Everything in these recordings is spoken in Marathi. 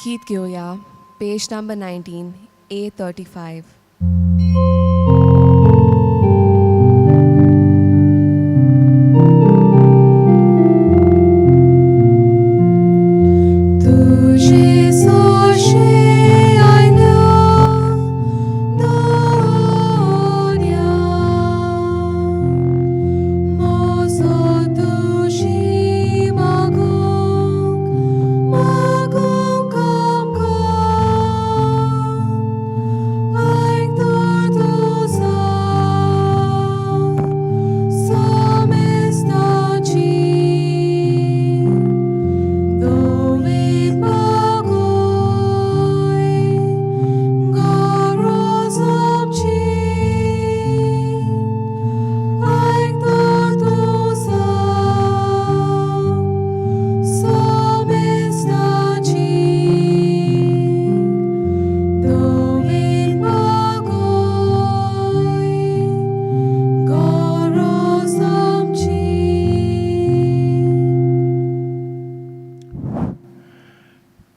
Keith Gioia, page number 19, A35.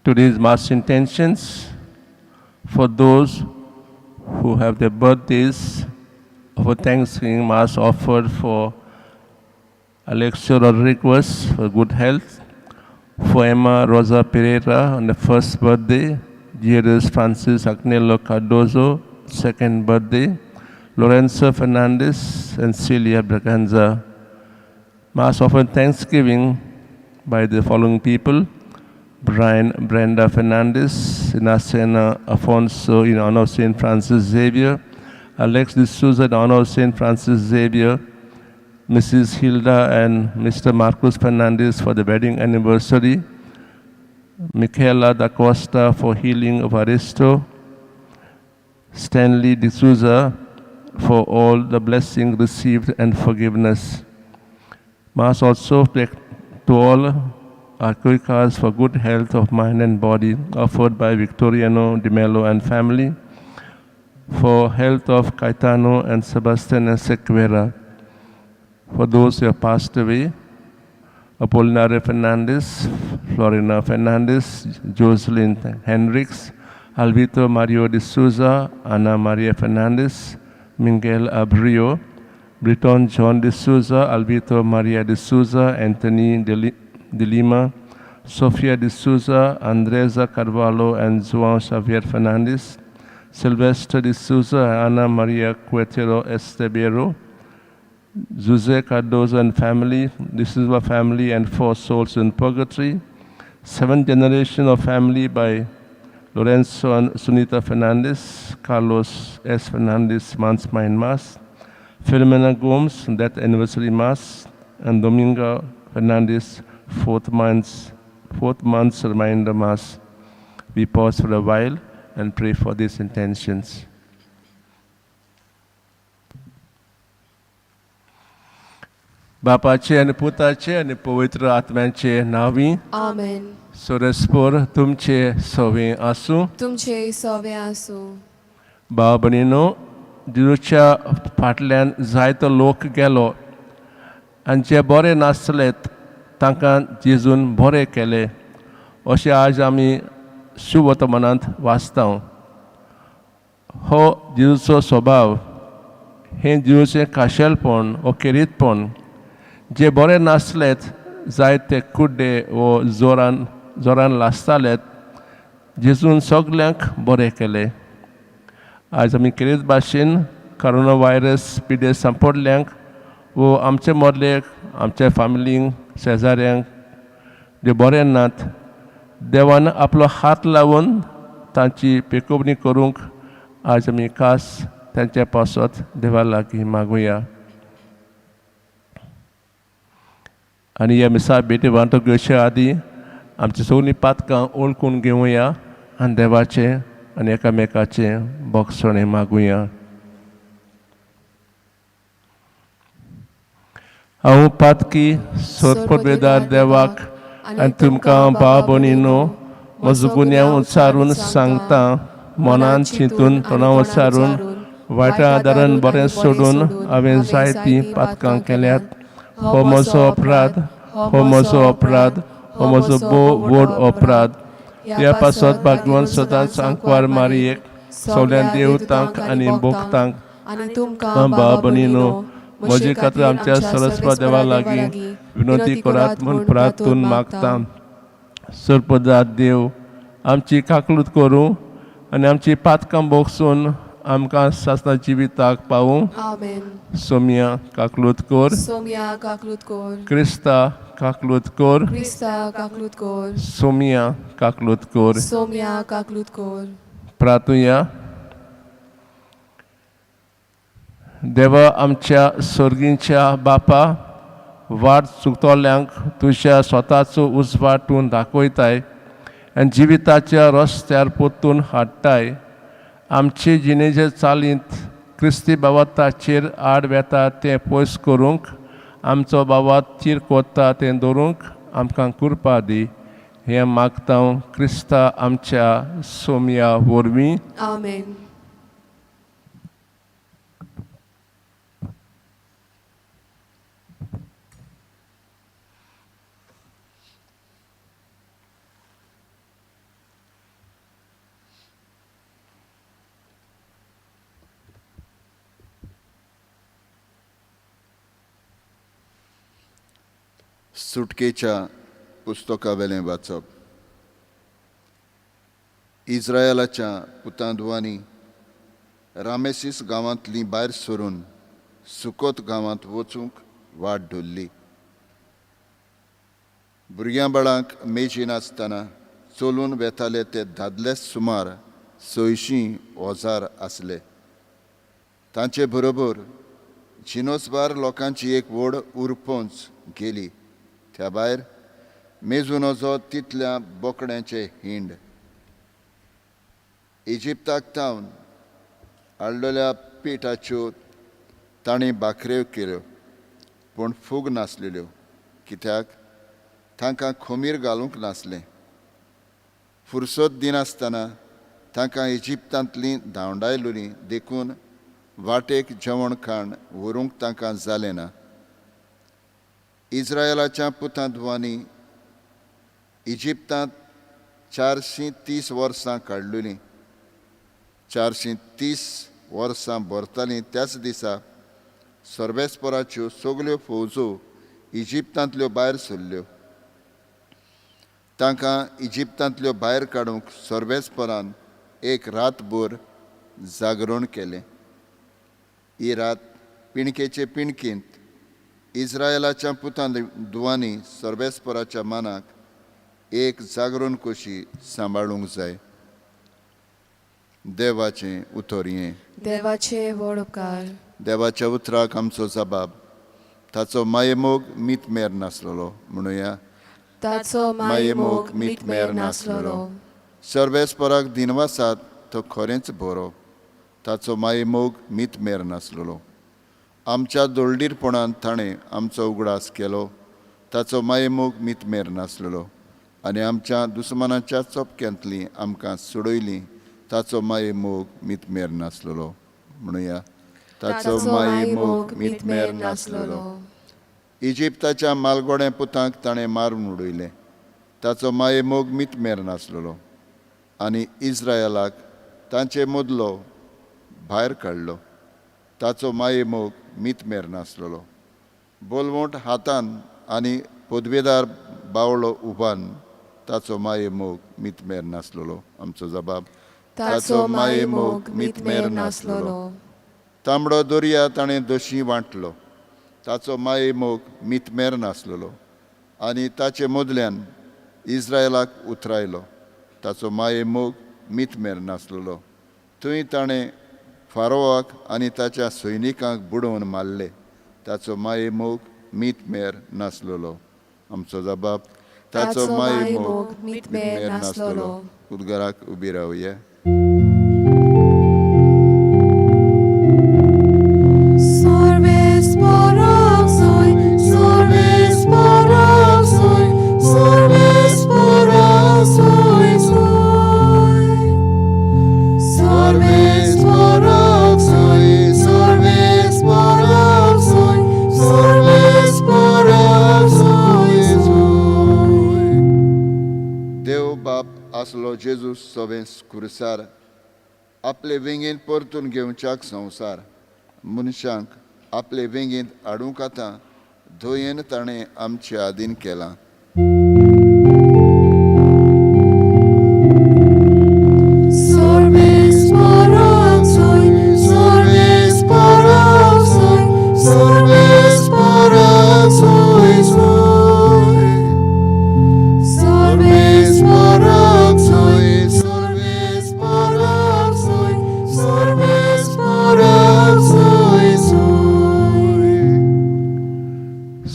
Today's Mass intentions for those who have their birthdays, of a Thanksgiving Mass offered for Alexio Rodriguez for good health, for Emma Rosa Pereira on the first birthday, Jairus Francis Agnello Cardozo, second birthday, Lorenzo Fernandez and Celia Braganza. Mass offered Thanksgiving by the following people: Brian Brenda Fernandez, Inacena Afonso in honor of St. Francis Xavier, Alex D'Souza in honor of St. Francis Xavier, Mrs. Hilda and Mr. Marcos Fernandez for the wedding anniversary, Michaela da Costa for healing of Aristo, Stanley D'Souza for all the blessing received and forgiveness. Mass also to all our Quakers for good health of mind and body, offered by Victoriano Di Mello and family, for health of Caetano and Sebastian and Sequeira, for those who have passed away, Apolinario Fernandez, Florina Fernandez, Jocelyn Hendricks, Alvito Mario de Souza, Ana Maria Fernandez, Miguel Abrio, Briton John de Souza, Alvito Maria de Souza, Anthony de Lima, Sofia de Souza, Andresa Carvalho and João Xavier Fernandes, Silvestre de Souza, Ana Maria Cuetero Estebero, Jose Cardozo and family, De Souza family and 4 souls in purgatory, 7th generation of family by Lorenzo and Sunita Fernandez, Carlos S. Fernandez, Month's Mind Mass, Filomena Gomes, Death Anniversary Mass, and Domingo Fernandez, 4th month's reminder Mass. We pause for a while and pray for these intentions. बापाचे आणि पुताचे आणि पवित्र आत्म्याचे नावी Amen. सुरस्पोर तुमचे सोवे आसू. तुमचे सवे आसू. भाव भयणीनो, जेजूच्या फाटल्यान जायतो लोक गेलो आनी जे बरे नासलेत तांकां जेजून बरें केलें अशें आज आमी शुभ वर्तमानांत वाचता. हो जेजूचो स्वभाव, हें जेजूचें खाशेलपण वो खेरीतपण, जे बरे नासलेत जायते कुड्डे वो जोरान लासतालेत, जेजून सगल्यांक बरें केलें. आज आमी खेरीत भाशेन कोरोना वायरस पिडे सांपडल्यांक वो आमचे मदले आमच्या फॅमिलींक शेजाऱ्यांक जे बरे नात, देवान आपलो हात लावन तांची पेकोवणी करूंक आज आमी खास तांचे पासत देवा लागीं मागुया. आनी ह्या मिसा भेटी वांटो घेवचे आदी आमची सगळीं पातकां ओळखून घेवया आनी देवाचे आनी एकामेकाचे बोगसणे मागुया. हांव पातकी सोदपदवेदार देवाक आनी तुमकां भाव भयणीनो म्हजो गुन्यांव उच्चारून सांगता, मनान चिंतून तोंडां उच्चारून वायटा आदारान बरें सोडून हांवें जायतीं पातकां केल्यात. हो म्हजो अपराध, हो म्हजो अपराध, हो म्हजो व्हड अपराध. ह्या पासत भागवंत सदांच सांकवार मारयेक सगळ्यां देवतांक आनी भोगतांक आनी तुमकां भाव भयणीनो म्हजे खातीर आमच्या सरस्वत देवा लागीं विनंती करात म्हूण प्रार्थून मागता. सर्पदात देव आमची काकलूत करूं आनी आमची पातकां भोगसून आमकां सासणा जिविताक पावूं. आमेन. सोम्या काकलूत कर. सोम्या काकलूत कोर. क्रिस्ता काकलूत कर. क्रिस्ता काकलूत कोर. सोम्या काकलूत कर. सोम्या काकलूत कोर. प्रार्थुया. देवा आमच्या सर्गींच्या बापा वाट चुकतोल्यांक तुज्या स्वताचो उजवाड तूं दाखयताय आनी जिविताच्या रस्त्यार पोत्तून हाडटाय. आमचे जिणेचे चालींत क्रिस्ती बावताचेर आड वेता तें पयस करूंक आमचो बावात तीर कोत्ता तें दवरूंक आमकां कृपा दी. हें मागता क्रिस्ता आमच्या सोम्या वरवीं. आमेन. सुटकेच्या पुस्तका वेलें वाचप. इस्रायलाच्या पुतांदवांनी रामेसीस गांवांतलीं भायर सरून सुकोत गांवांत वचूंक वाट धरली. भुरग्यां बाळांक मेजी नासतना चलून वेताले ते दादले सुमार 600,000 आसले. तांचे बरोबर जिनोसबार लोकांची एक व्हड उरपोंच गेली. त्या भायर मेजून वचो तितल्या बोकड्यांचे हिंड. इजिप्ताक तावन हाडलेल्या पिठाच्यो तांणी भाकऱ्यो केल्यो पूण फूग नासलेल्यो कित्याक तांकां खोमीर घालूंक नासलें. फुरसत दिनासतना तांकां इजिप्तांतलीं धांवडायलोलीं देखून वाटेक जेवण खाण व्हरूंक तांकां जालें ना. इस्रायलाच्या पुतांदवांनी इजिप्तांत 430 वर्सां काडलेलीं. 430 वर्सां भरतालीं त्याच दिसा सर्वेस्पराच्यो सगल्यो फौजो इजिप्तांतल्यो भायर सरल्यो. तांकां इजिप्तांतल्यो भायर काडूंक सर्वेस्परान एक रातभर जागरण केलें. ही रात पिणकेचे पिणकींत इस्रायलाच्या पुतांदवांनी सर्वेस्पराच्या मानाक एक जागरण कशी सांबाळूंक जाय. देवाचें उतर हें. देवाचे व्हड उपकार. देवाच्या उतराक आमचो जबाब. ताचो मायेमोग मितमेर नासलेलो म्हणुया. ताचो मायेमोग मितमेर नासलेलो. सर्वेस्पराक दिनवासात तो खरेंच बरो. ताचो मायेमोग मितमेर नासलेलो. आमच्या दोळडीरपणान ताणें आमचो उगडास केलो. ताचो मायेमोग मितमेर नासलेलो. आनी आमच्या दुस्मानाच्या चोपक्यांतलीं आमकां सोडयलीं. ताचो मायेमोग मितमेर नासलेलो म्हणुया. ताचो मायेमोग मितमेर नासलेलो. इजिप्ताच्या मालगोड्या पुतांक ताणें मारून उडयलें. ताचो मायेमोग मितमेर नासलेलो. आनी इस्रायलाक तांचे मदलो भायर काडलो. ताचो मायेमोग मितमेर नासलेलो. बोलवोट हातान आनी पदवेदार बावळो उबान ताचो मायेमोग मितमेर नासलेलो. आमचो जबाब. ताचो मायेमोग मितमेर नासलेलो. तांबडो दर्या ताणें दशी वांटलो. ताचो मायेमोग मितमेर नासलेलो. आनी ताचे मदल्यान इस्रायलाक उतरायलो. ताचो मायेमोग मितमेर नासलेलो. थंय ताणें फारोवाक आनी ताच्या सैनिकांक बुडोवन मारले. ताचो मायेमोग मितमेर नासलेलो. आमचो जबाब. ताचो मायेमोग मितमेर नासलेलो. उदगाराक उबी रावया. क्रूस सोबे कुरसार आपले विंगेंत परतून घेवच्याक संवसार मनशांक आपले विंगेंत हाडूंक आतां धोयेन ताणें आमचे आदीन केलां.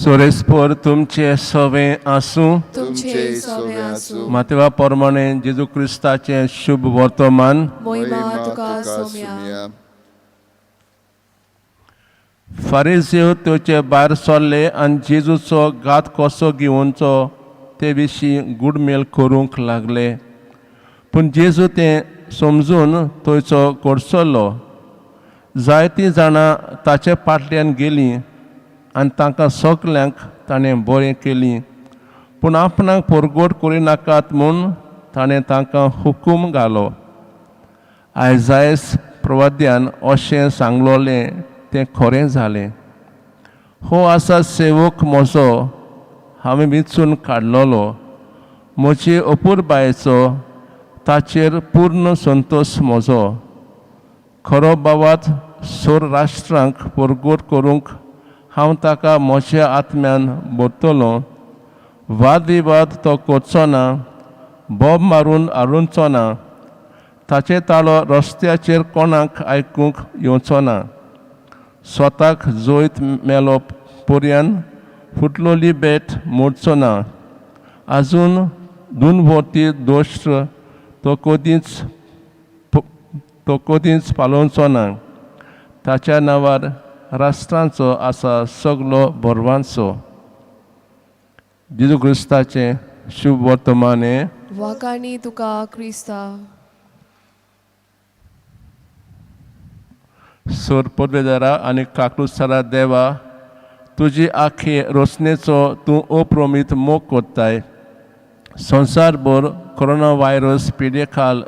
सोरेस्पोर तुमचे सवे आसूं. तुमचे सोबे आसूं. मातेवा प्रमाणे जेजू क्रिस्ताचे शुभ वर्तमान. मोहिमा तुका सोम्या. फारिझेव थंयचे भायर सरले आनी जेजूचो घात कसो घेवनचो ते विशीं गुडमेल करूंक लागले. पूण जेजू तें समजून थंयचो घडसरलो. जायतीं जाणां ताचे फाटल्यान गेलीं आनी तांकां सगल्यांक ताणें बरें केलीं. पूण आपणाक परगट करिनाकात म्हूण ताणें तांकां हुकूम घालो. आयजायस प्रवाद्यान अशें सांगलोलें तें खरें जालें. हो आसा सेवक म्हजो, हांवें वेंचून काडलोलो. म्हजे अपुरबायेचो ताचेर पूर्ण संतोश म्हजो. खरो बाबात सोर राष्ट्रांक परगट करूंक हांव ताका म्हज्या आत्म्यान भरतलों. वाद विवाद तो करचो ना, बोब मारून हाडूचो ना. ताचे ताळो रस्त्याचेर कोणाक आयकूंक येवचो ना. स्वताक जोयत मेलो पर्यान फुटलोली बेट मोडचो ना. आजून दुनभोवती दोश्ट तो कदींच पालोवचो ना. ताच्या नांवार राष्ट्रांचो आसा सगलो भरवांचो. जेजू क्रिस्ताचें शुभ वर्तमाने. वाकाणी तुका क्रिस्ता. सोर पदवेदारा आनी काकूसारा देवा, तुजी आखे रोचनेचो तूं अप्रमीत मोग कोत्ताय. संवसारभर कोरोना व्हायरस पिडे खाल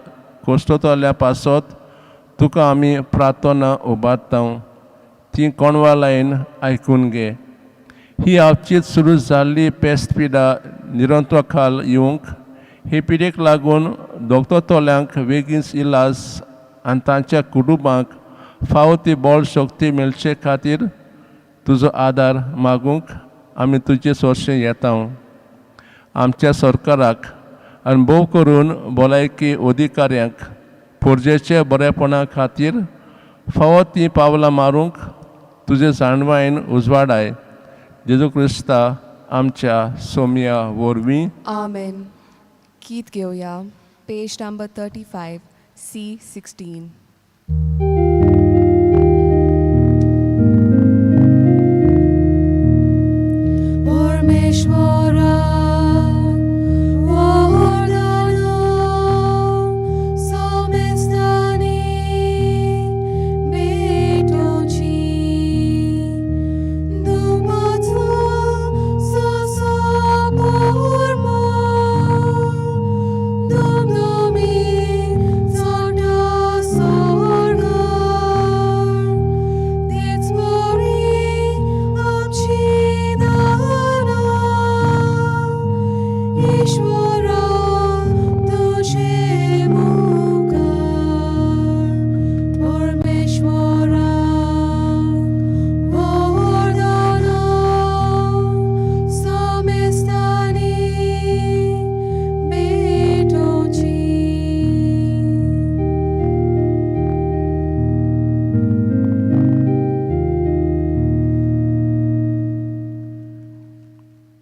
कोश्टतल्या पासत तुका आमी प्रार्थना उबारता. ती कोणवा लायन आयकून घे. ही आवचीत सुरू जाल्ली पेस्त पिडा निरंतरकाल येवंक, हे पिडेक लागून दोतोरतल्यांक बेगीन इलाज आनी तांच्या कुटुंबांक फावो ती बळ शक्ती मेळचे खातीर तुजो आदार मागूंक आमी तुजे सोर्शें येता. आमच्या सरकाराक आनी भोव करून भलायकी अधिकाऱ्यांक पोरजेचे बरेपणा खातीर फावो ती पावलां मारूंक तुजे जाणवायेन उजवाडाय. जेजू क्रिस्ता आमच्या सोम्या वरवीं. आमेन. गीत घेवया. Page number 35 C16.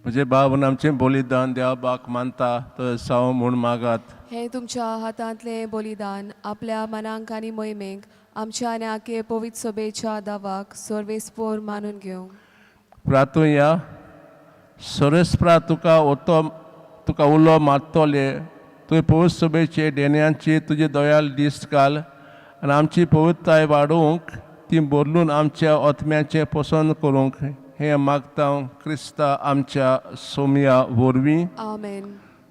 म्हजे भाव आमचें बलिदान देवा बाक मानता तो साव म्हूण मागात. हे तुमच्या हातांतले बलिदान आपल्या मनांक आनी मोहिमेक आमच्या आनी आखे पवित्र सभेच्या दावाक सर्वेस्पोर मानून घेवंक. प्रार्थुया. सर्वेस्परा तुका उलो मारतले. तुवें पवित्र सभेचे देण्यांची तुजे दयाल दिश्ट घाल आनी आमची पवित्रताय वाडोवंक ती बदलून आमच्या आत्म्याचें पसंद करूंक हे मागता क्रिस्ता आमच्या सोम्या वरवीं. आमेन.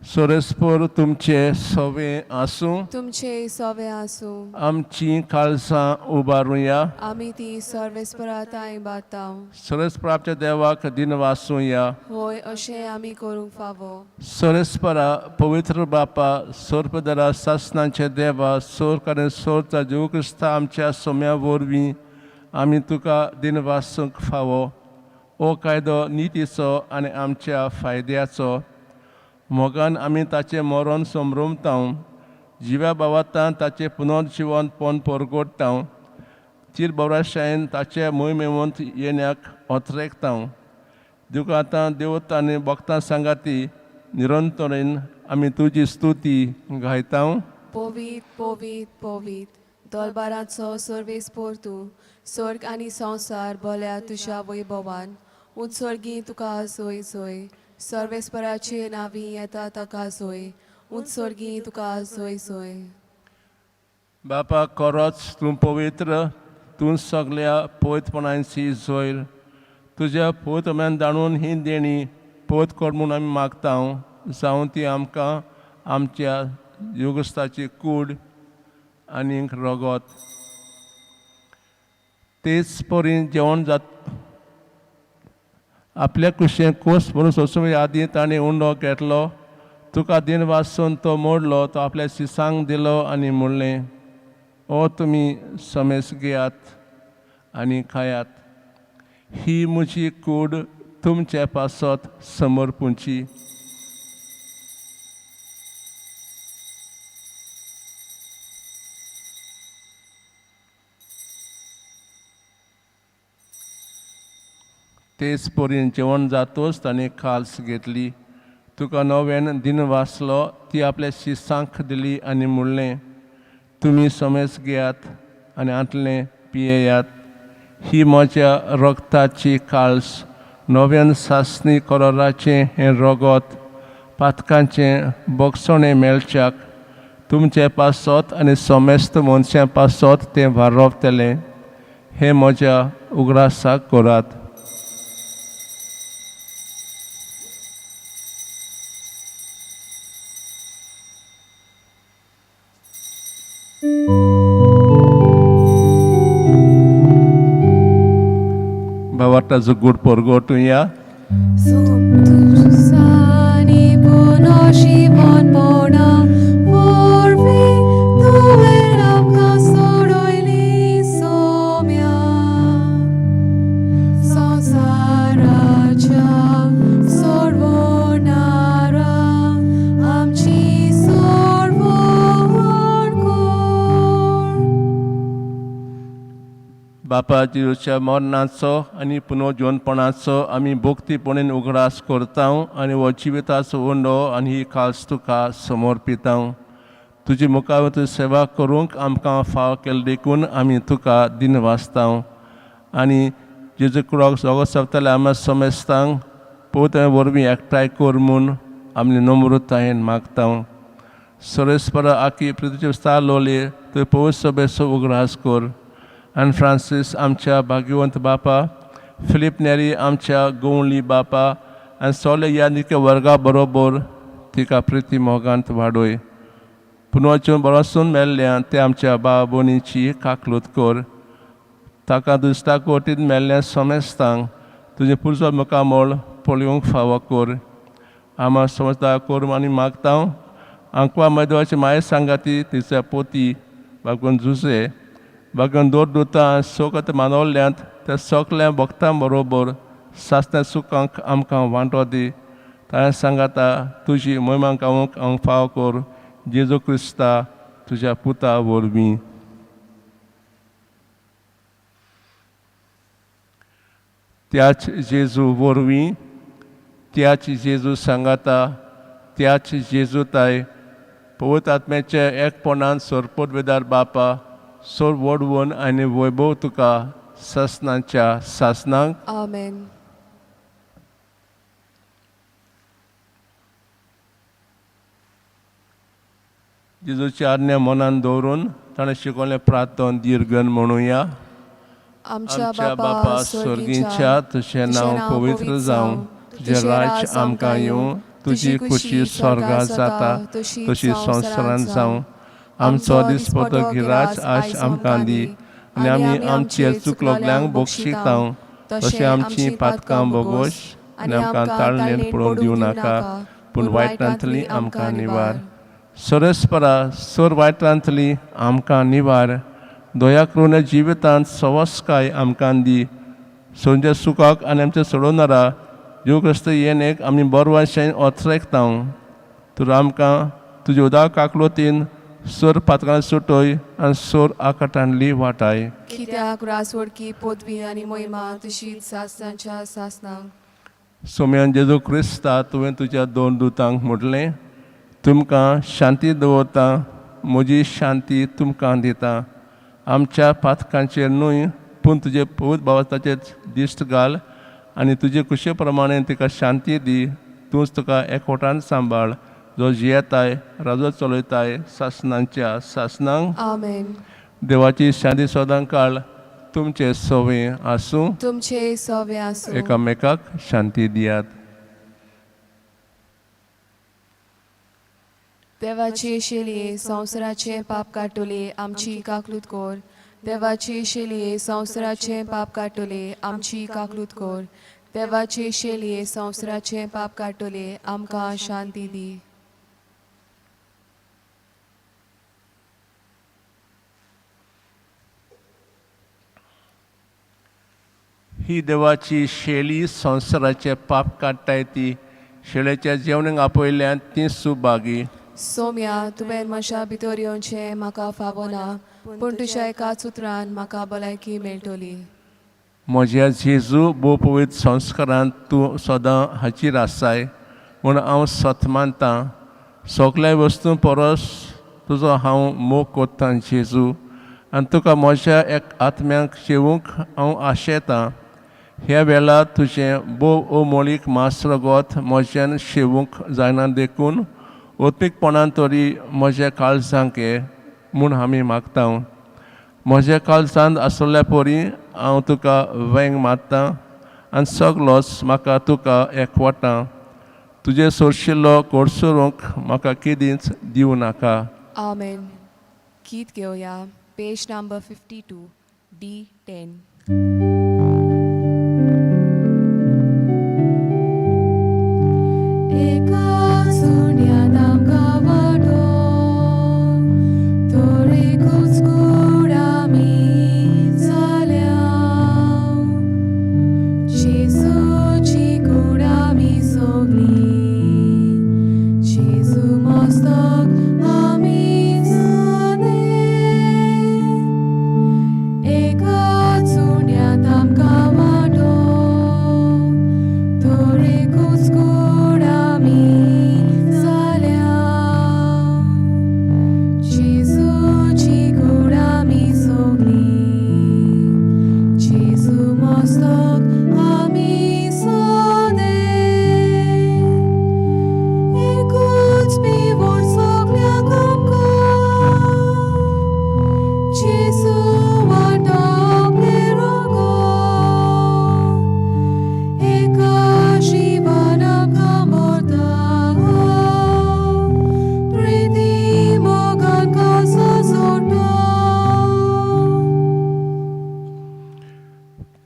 सोरेस्पोर तुमचे सवे आसूं तुमचे सवे आसूं आमची काळजां उबारुया आमी ती सर्वेस्पराताय बाताव सोरेस्पराच्या देवाक दिन वासूया होय अशें आमी करूंक फावो सोरेस्परा पवित्र बापा सोरपदरा सासनांचे देवा सोर आनी सोरता जेव क्रिस्ता आमच्या सोम्या वरवीं आमी तुका दिन वासूंक फावो ओ कायदो नितीचो आनी आमच्या फायद्याचो मोगान आमी ताचें मरण समरुमतां जिव्या बावातां ताचें पुनर्जीवन पोन परगोडटां चिर बराशायेन ताचे मोहिमेवंत येण्याक ओतरेकतां दिवक आतां देवत आनी भक्तां सांगाती निरंतरेन आमी तुजी स्तुती गायतां पोवीत पोवीत पोवीत दरबाराचो सर्वेस्पोर तूं स्वर्ग आनी संवसार बोल्या तुज्या वैभवान उत्सर्गी तुका सोय सोय सर्वेस्पराचे नावी येता ताका सोय उत्सर्गी तुका सोय सोय बापा खरोच तूं पवित्र तूं सगळ्या पवित्रपणांची जोयर तुज्या पवित्रम्यान जाणून ही देणी पवित्र कर म्हूण आमी मागतां जावं ती आमकां आमच्या युगस्ताची कूड आनी रगत तेच परी जेवण जात आपल्या कुशें कोस म्हणून सोंसवे आदीं ताणें उंडो घेतलो तुका दिन वाचून तो मोडलो तो आपल्या शिसांक दिलो आनी म्हणलें ओ तुमी समेस घेयात आनी खायात ही म्हजी कूड तुमचे पासत समर्पूंची तेच परीन जेवण जातोच ताणें खाल्स घेतली तुका नव्यान दिन वाचलो ती आपल्या शिसांक दिली आनी म्हणलें तुमी समेस घेयात आनी आटलें पियेयात ही म्हज्या रगताची काळस नव्यान सासणी करोराचें हें रगत पातकांचें बोगसणें मेळच्याक तुमचे पासत आनी समेस्त मनशां पासत तें वारोवतलें हें म्हज्या उगडासाक करात बावाटाचो good परगोटुया Sani puno shibon bona vorvi tu eram kasoroi somia Sansaracha sorvonara amchi sorvonkur बापा जिरूच्या मरणाचो आनी पुनर्जीवनपणाचो आमी भोक्तीपणेन उगडास करतां आनी हो जिविताचो उंडो आनी ही खास तुका समर्पितां तुजी मुखार सेवा करूंक आमकां फाव केले देखून आमी तुका दिन वाचतां आनी जेजू क्रोक सगळो सप्तले आमी समेस्तांक पवित्र वरवीं एकठांय कर म्हूण आमी नम्रतायेन मागतां सरेस्पर आखी पृथ्वीचे विस्तार लोलये तुवें पवित्र सभेचो उगडास कर आनी फ्रांसीस आमच्या भाग्यवंत बापा फिलीप नेरी आमच्या गवळी बापा आनी सगळे यानिके वर्गा बरोबर तिका प्रिती मोगांत वाडोय पुनर्जीवन बरोसून मेल्ल्यान ते आमच्या भाव भयणीची काकलूत कर ताका दुश्टा कोटीन मेल्ल्या समेस्तांक तुजें पुरजो मुखामोळ पळोवंक फावो कर आमा समजदार कर आनी मागतां आंकवा मैदवाची माय सांगाती तिच्या पोती भागवन जुजे भागवन दोर दुतां सोकत मानवल्यांत त्या सगल्या भक्तां बरोबर सासण्या सुखांक आमकां वांटो दी ताणें सांगाता तुजी मोहिमा गावूंक हांव फाव कर जेजू क्रिस्ता तुज्या पुता वरवीं त्याच जेजू वरवीं त्याच जेजू सांगाता त्याच जेजूताय पवित्र आत्म्याच्या एकपणान सरपोट वेदार बापा सोर वडवून आनी वैभव तुका सासनांच्या सासनांक Amen. जेजूच्या आज्ञा मनान दवरून ताणें शिकवलें प्रार्थन दीर्घन म्हणुया आमच्या बापा स्वर्गीच्या तुजें नांव पवित्र जावं तुजें राज्य आमकां येवं तुजी कुशी स्वर्गात जाता तशी संवसारांत जावं. आमचो दिसपतो गिराज आयज आमकां दी आनी आमी आमचे चुकलोल्यांक बक्षितांव तशें आमची पातकां बोगोश आनी आमकां ताळणेन पडोवन दिवं नाका पूण वायटांतली आमकां निवार. सरस्परा सोर वायटांतली आमकां निवार. दया करून जिवितांत सवस्काय आमकां दी. सोंच्या सुखाक आनी आमच्या सोडवणारा जीव क्रिस्त येनेक आमी बरवाशें ओत्रेकतांव. तर आमकां तुज्या उदा काकलोतीन सोर पातकां सुटोय आनी सोर आकाटांतली वाटाय. कित्याक रासवडकी पदवी आनी मोहिमा तशीच सासनांच्या सासनांक. सोम्यान जेजू क्रिस्ता तुवें तुज्या दोन दुतांक म्हटलें, तुमकां शांती दवरता, म्हजी शांती तुमकां दिता. आमच्या पातकांचेर न्हय पूण तुजे पवित्र भावाचेर दिश्ट घाल आनी तुजे कुशे प्रमाणे तिका शांती दी. तूंच तुका एकवटान सांबाळ जो जियेताय राजो चलयताय सासनांच्या सासनांक. आमेन. देवाची शांती सदां काळ तुमचे सोवे आसूं. तुमचे सवे आसूं. एकामेकाक शांती दियात. देवाचे शेलये संवसाराचे पाप काटोले आमची काकलूत कोर. देवाचे शेलये संवसाराचे पाप काटोले आमची काकलूत कोर. देवाचे शेलये संवसाराचे पाप काटोले आमकां शांती दी. ही देवाची शेळी संवसाराचे पाप काडटाय ती शेळेच्या जेवणाक आपयल्यान ती सुभागी. सोम्या तुवें म्हज्या भितर येवचें म्हाका फावना पूण तुज्या एका उतरान म्हाका भलायकी मेळटली. म्हज्या जेजू भोव पवित्र संस्कारांत तूं सदां हाजीर आसाय म्हूण हांव सत मानतां. सगल्या वस्तू परस तुजो हांव मोग कोत्तां जेजू आनी तुका म्हज्या एक आत्म्याक शेवूंक हांव आशेतां. ह्या वेळार तुजें भोव अमोलीक मास रगत म्हज्यान शेवूंक जायना देखून ओत्मीकपणान तरी म्हज्या काळजांके म्हूण आमी मागतां. म्हज्या काळजांत आसल्या परी हांव तुका वेंग मारतां आनी सगलोच म्हाका तुका एकवटां. तुजे सोरशिल्लो कोडसुरूंक म्हाका केदींच दिवं नाका. आमेन. गीत घेवया. Page number 52 D10.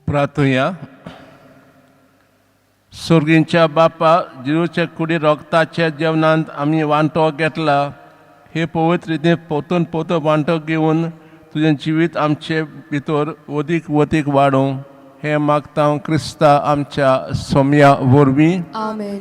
प्रार्थुया. सुर्गींच्या बापा जेजूच्या कुडी रोगताच्या जेवणांत आमी वांटो घेतला. हे पवित्र रितीन पोतून पोतून वांटो घेवन तुजें जिवीत आमचे भितर वदीक वदीक वाडूं हें मागता क्रिस्ता आमच्या सोम्या वरवीं. आमेन.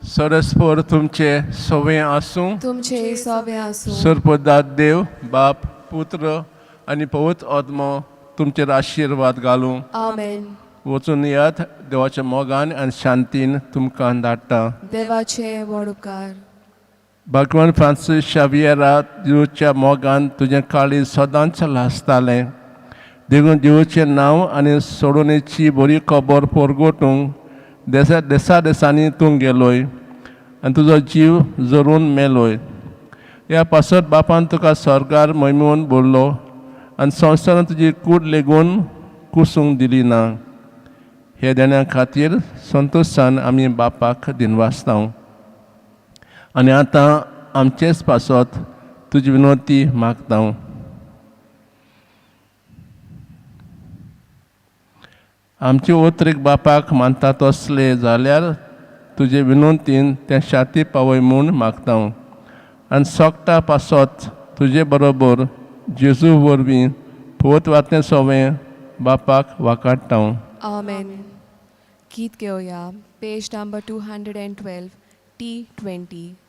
सरस्पर तुमचे सवे आसूं. तुमचे सवे आसूं. सर्वदा देव बाप पुत्र आनी पवित्र आत्मो तुमचेर आशिर्वाद घालूं. आमेन. वचून यात देवाच्या मोगान आनी शांतीन तुमकां धाडटा. देवाचे व्हड उपकार. भगवान फ्रांसीस शावियरा देवच्या मोगान तुजें काळी सदांच लासतालें. देखून देवचें नांव आनी सोडवणेची बरी खबर परगोटूंक देसा देसांनी तूं गेलोय आनी तुजो जीव जरून मेलोय. ह्या पासत बापान तुका स्वर्गार मैमून बोरलो आनी संवसारान तुजी कूड लेगून कुसूंक दिली ना. हे देण्या खातीर संतोशान आमी बापाक दिनवासतांव. आनी आतां आमचेच पासत तुजी विनोती मागता. आमचे उतरेक बापाक मानता तसले जाल्यार तुजे विनोतीन तें शाती पावय म्हूण मागता. आनी सोगटा पासत तुजे बरोबर जेजू वरवीं पवित्र सवें बापाक वाकाडटा. Amen. गीत घेवया पेज नंबर 212 T20.